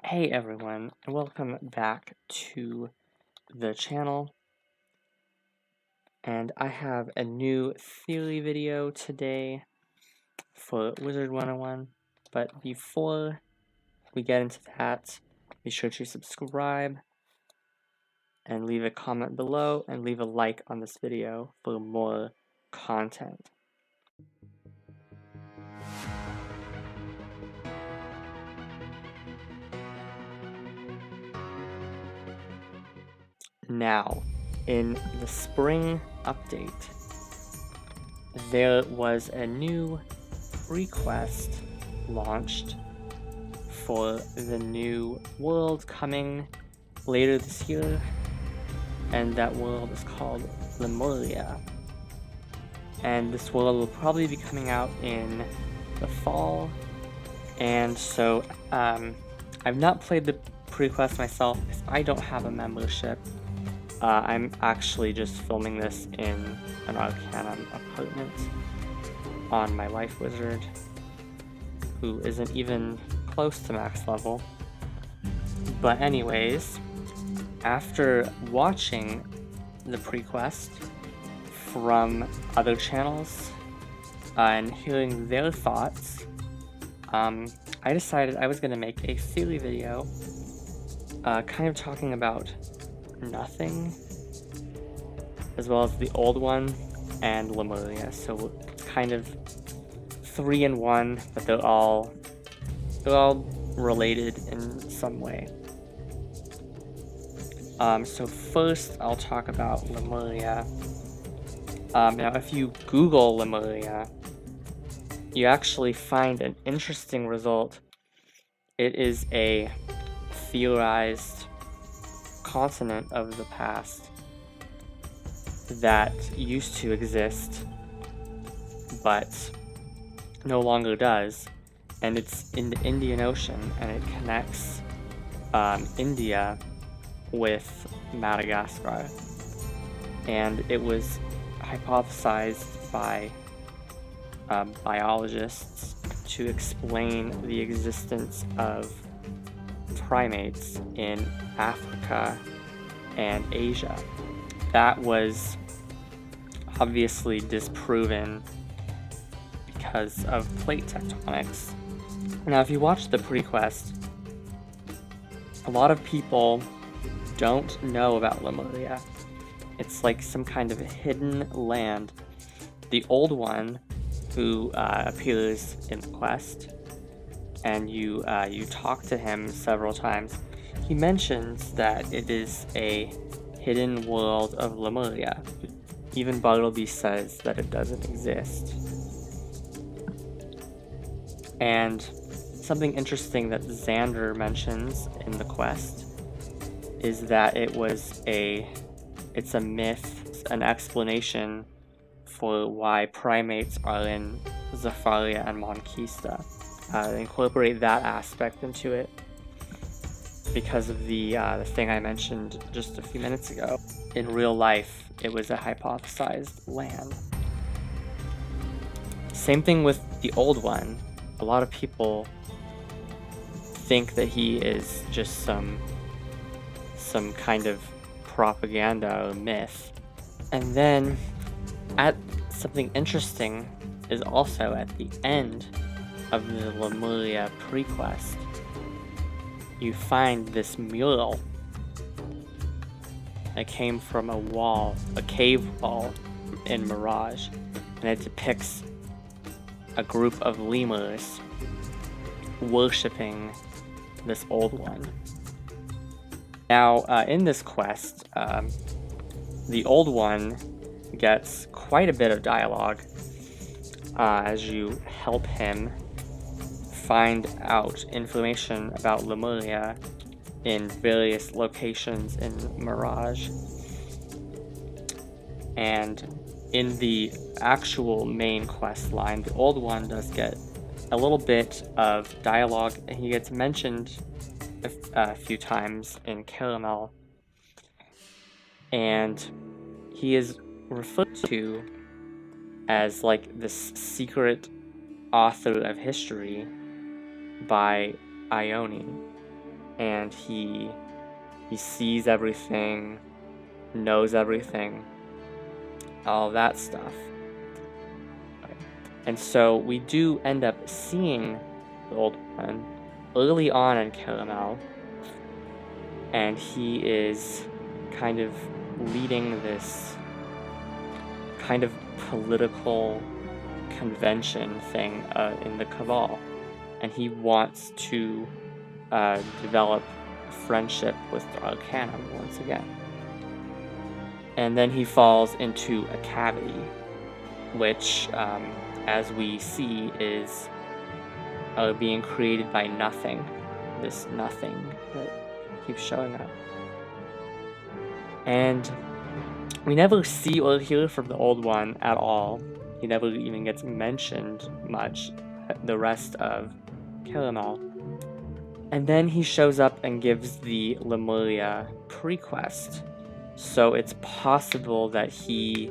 Hey everyone, and welcome back to the channel. And I have a new theory video today for Wizard101. But before we get into that, be sure to subscribe and leave a comment below and leave a like on this video for more content. Now, in the spring update, there was a new request launched for the new world coming later this year, and that world is called Lemuria. And this world will probably be coming out in the fall, and so I've not played the pre-quest myself because I don't have a membership. I'm actually just filming this in an Arcanum apartment on my life wizard, who isn't even close to max level. But anyways, after watching the pre-quest from other channels and hearing their thoughts, I decided I was going to make a theory video kind of talking about nothing, as well as the old one and Lemuria. So it's kind of 3 in 1, but they're all related in some way. So first I'll talk about Lemuria. Now if you Google Lemuria, you actually find an interesting result. It is a theorized continent of the past that used to exist but no longer does, and it's in the Indian Ocean, and it connects India with Madagascar. And it was hypothesized by biologists to explain the existence of primates in Africa and Asia. That was obviously disproven because of plate tectonics. Now, if you watch the pre-quest, a lot of people don't know about Lemuria. It's like some kind of a hidden land. The old one, who appears in the quest, and you talk to him several times, he mentions that it is a hidden world of Lemuria. Even Bartleby says that it doesn't exist. And something interesting that Xander mentions in the quest is that it's a myth, an explanation for why primates are in Zafaria and Monquista. They incorporate that aspect into it because of the thing I mentioned just a few minutes ago. In real life, it was a hypothesized land. Same thing with the old one. A lot of people think that he is just some kind of propaganda or myth. And then something interesting is also at the end of the Lemuria pre-quest, you find this mural that came from a cave wall in Mirage, and it depicts a group of lemurs worshipping this old one. Now, in this quest, the old one gets quite a bit of dialogue as you help him find out information about Lemuria in various locations in Mirage. And in the actual main quest line, the old one does get a little bit of dialogue, and he gets mentioned a few times in Caramel, and he is referred to as like this secret author of history by Ione. and he sees everything, knows everything, all that stuff. And so we do end up seeing the Old One early on in Caramel, and he is kind of leading this kind of political convention thing in the Cabal, and he wants to develop friendship with Arcanum once again. And then he falls into a cavity, which, as we see, is being created by nothing. This nothing that keeps showing up. And we never see or hear from the Old One at all. He never even gets mentioned much the rest of Caramel. And then he shows up and gives the Lemuria pre-quest. So it's possible that he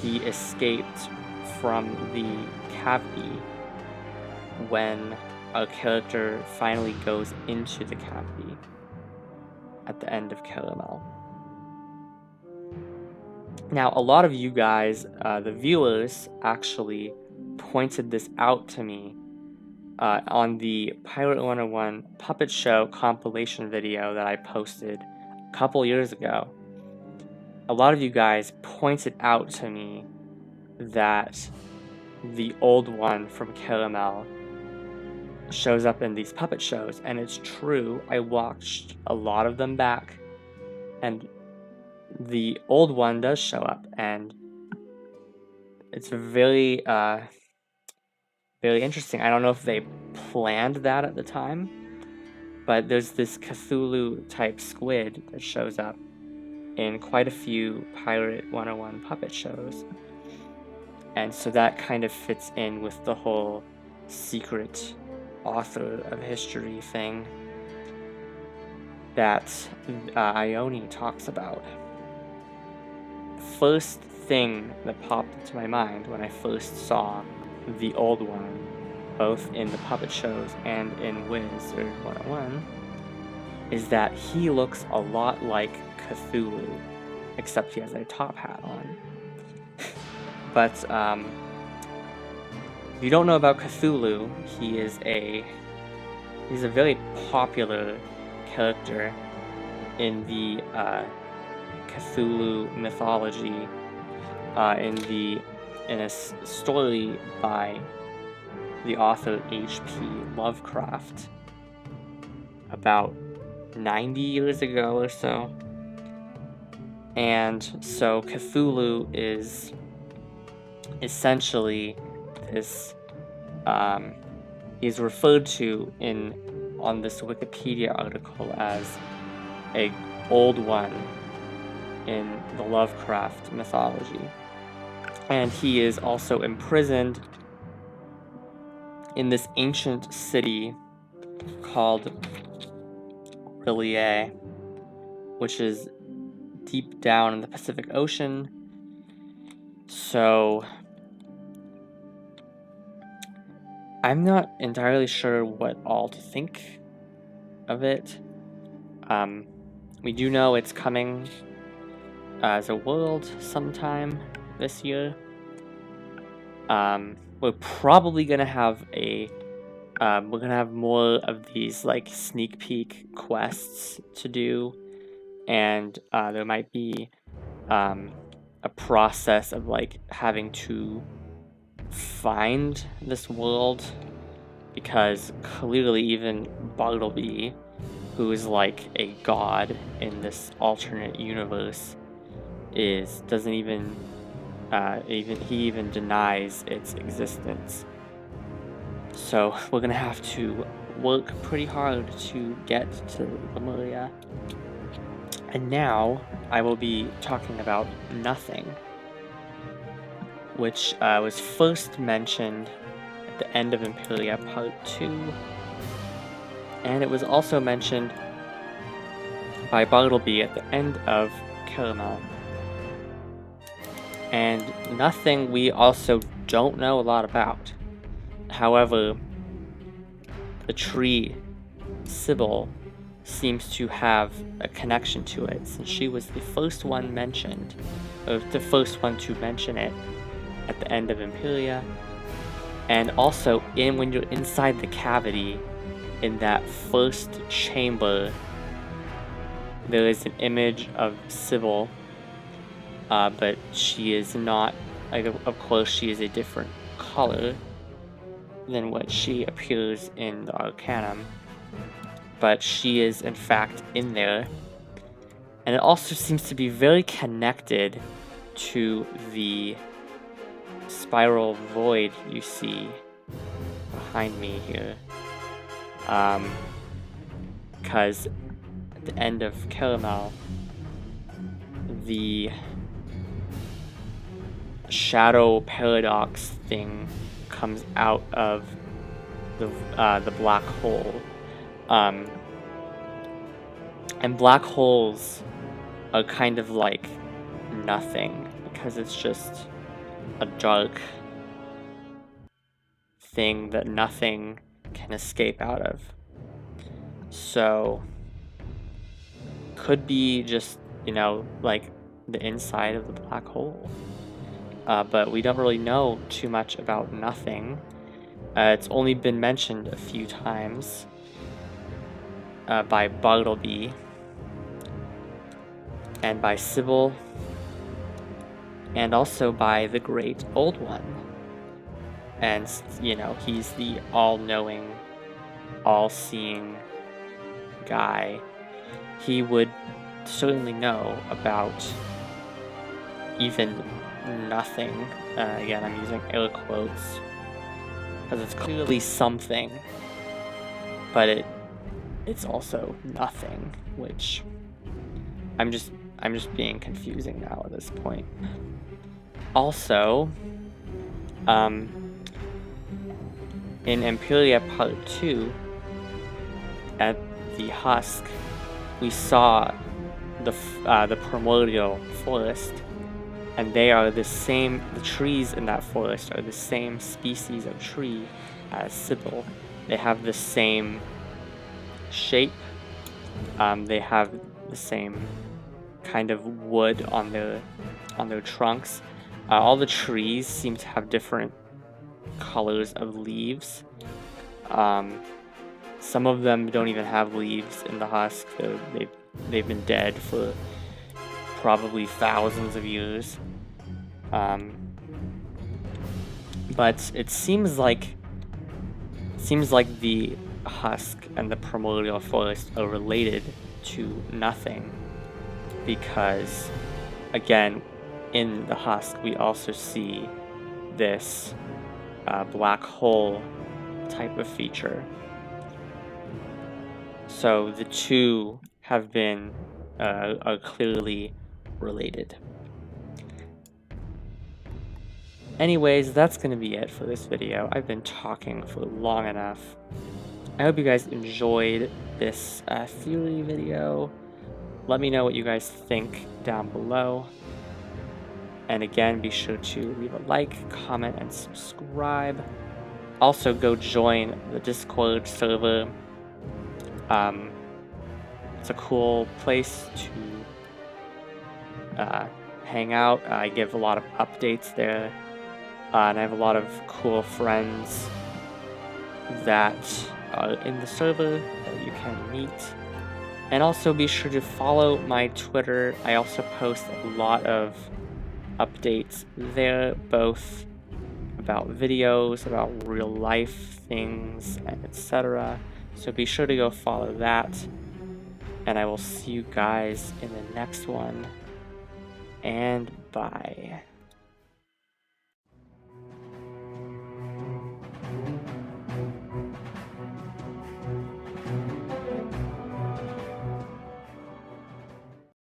escaped from the cavity when our character finally goes into the cavity at the end of Caramel. Now, a lot of you guys, the viewers, actually pointed this out to me on the Wizard101 Puppet Show compilation video that I posted a couple years ago. A lot of you guys pointed out to me that the Old One from Caramel shows up in these puppet shows, and it's true. I watched a lot of them back, and the Old One does show up, and it's very very interesting. I don't know if they planned that at the time, but there's this Cthulhu type squid that shows up in quite a few Pirate 101 puppet shows, and so that kind of fits in with the whole secret author of history thing that Ione talks about. First thing that popped into my mind when I first saw the Old One, both in the puppet shows and in Wizard101, is that he looks a lot like Cthulhu, except he has a top hat on. But if you don't know about Cthulhu, he's a very popular character in the Cthulhu mythology, in a story by the author H.P. Lovecraft about 90 years ago or so. And so Cthulhu is essentially this, he's referred to on this Wikipedia article as a Old One in the Lovecraft mythology. And he is also imprisoned in this ancient city called R'lyeh, which is deep down in the Pacific Ocean. So I'm not entirely sure what all to think of it. We do know it's coming as a world sometime this year. We're probably gonna have we're gonna have more of these like sneak peek quests to do, and there might be a process of like having to find this world, because clearly even Bartleby, who is like a god in this alternate universe, doesn't even he denies its existence. So we're gonna have to work pretty hard to get to Lemuria. And now I will be talking about Nothing, which was first mentioned at the end of Imperia Part 2, and it was also mentioned by Bartleby at the end of Caramel. And Nothing we also don't know a lot about. However, the tree Sybil seems to have a connection to it, since she was the first one mentioned, or the first one to mention it at the end of Imperia. And also, when you're inside the cavity, in that first chamber, there is an image of Sybil, but she is not, like, of course she is a different color than what she appears in the Arcanum, but she is in fact in there. And it also seems to be very connected to the spiral void you see behind me here. Because at the end of Caramel, the shadow paradox thing comes out of the black hole. And black holes are kind of like nothing, because it's just a dark thing that nothing can escape out of. So, could be just, like the inside of the black hole. But we don't really know too much about nothing. It's only been mentioned a few times by Bartleby and by Sybil, and also by the Great Old One. And, he's the all-knowing, all-seeing guy. He would certainly know about even nothing. Again, I'm using air quotes, because it's clearly something, but it's also nothing, which I'm just being confusing now at this point. Also, in Imperia Part 2, at the Husk, we saw the primordial forest, and they are the same. The trees in that forest are the same species of tree as Sybil. They have the same shape. They have the same kind of wood on their trunks. All the trees seem to have different colors of leaves. Some of them don't even have leaves in the husk. They've been dead for probably thousands of years. But it seems like the husk and the primordial forest are related to nothing, because again, in the husk we also see this black hole type of feature. So the two have been are clearly related. Anyways, that's going to be it for this video. I've been talking for long enough. I hope you guys enjoyed this theory video. Let me know what you guys think down below. And again, be sure to leave a like, comment, and subscribe. Also, go join the Discord server. It's a cool place to hang out. I give a lot of updates there. And I have a lot of cool friends that are in the server that you can meet. And also be sure to follow my Twitter. I also post a lot of updates there, both about videos, about real life things, etc. So be sure to go follow that. And I will see you guys in the next one. And bye.